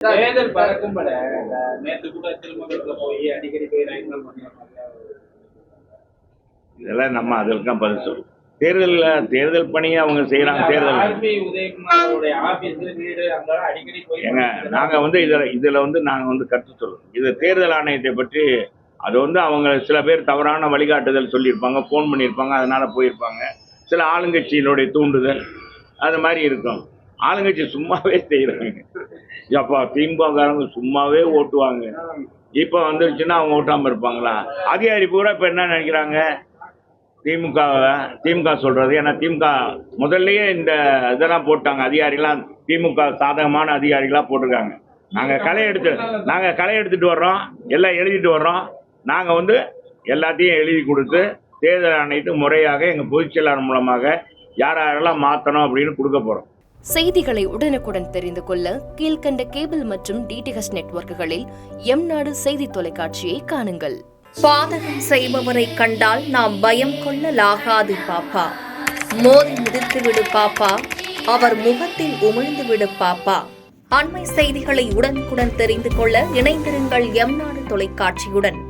தேர்தல் பறக்கும்பட நேற்று கூட திருமணத்துல போய் அடிக்கடி போய் ரைட்லாம் பண்ணுவாங்க. இதெல்லாம் நம்ம அதற்கும் பதில் சொல்லுவோம். தேர்தல் பணியை அவங்க செய்யறாங்க. தேர்தல் ஆர்பி உதயகுமாரோட ஆபீஸ் வீடு அங்க அடிக்கடி போய் நாங்க இதுல நாங்க கருத்து சொல்லுவோம். இது தேர்தல் ஆணையத்தை பற்றி அது அவங்க சில பேர் தவறான வழிகாட்டுதல் சொல்லியிருப்பாங்க, ஃபோன் பண்ணியிருப்பாங்க, அதனால போயிருப்பாங்க. சில ஆளுங்கட்சியினுடைய தூண்டுதல் அது மாதிரி இருக்கும். ஆளுங்கட்சி சும்மாவே செய்யறாங்க. அப்பா திமுககாரங்க சும்மாவே ஓட்டுவாங்க. இப்ப வந்துருச்சுன்னா அவங்க ஓட்டாம இருப்பாங்களா? அதிகாரி பூரா இப்ப என்ன நினைக்கிறாங்க? திமுக சொல்றது. ஏன்னா திமுக முதல்லயே இந்த இதெல்லாம் போட்டாங்க. அதிகாரிகளாம் திமுக சாதகமான அதிகாரிகளா போட்டிருக்காங்க. நாங்க களை எடுத்துட்டு வர்றோம், எல்லாம் எழுதிட்டு வர்றோம். நாங்க எல்லாத்தையும் எழுதி கொடுத்து தேர்தல் ஆணையத்துக்கு முறையாக எங்க பொதுச் செயலாளர் மூலமாக யாரெல்லாம் மாத்தணும் அப்படின்னு கொடுக்க போறோம். செய்திகளை உடனுக்குடன் தெரிந்து கொள்ள கீழ்கண்ட கேபிள் மற்றும் டிடிஹெச் நெட்வொர்க்குகளில் எம்நாடு செய்தி தொலைக்காட்சியை காணுங்கள். பாதகம் செய்பவரை கண்டால் நாம் பயம் கொள்ளலாகாது பாப்பா. மோதி மிதித்து விடு பாப்பா, அவர் முகத்தில் உமிழ்ந்து விடு பாப்பா. அண்மை செய்திகளை உடனுக்குடன் தெரிந்து கொள்ள இணைந்திருங்கள் எம்நாடு தொலைக்காட்சியுடன்.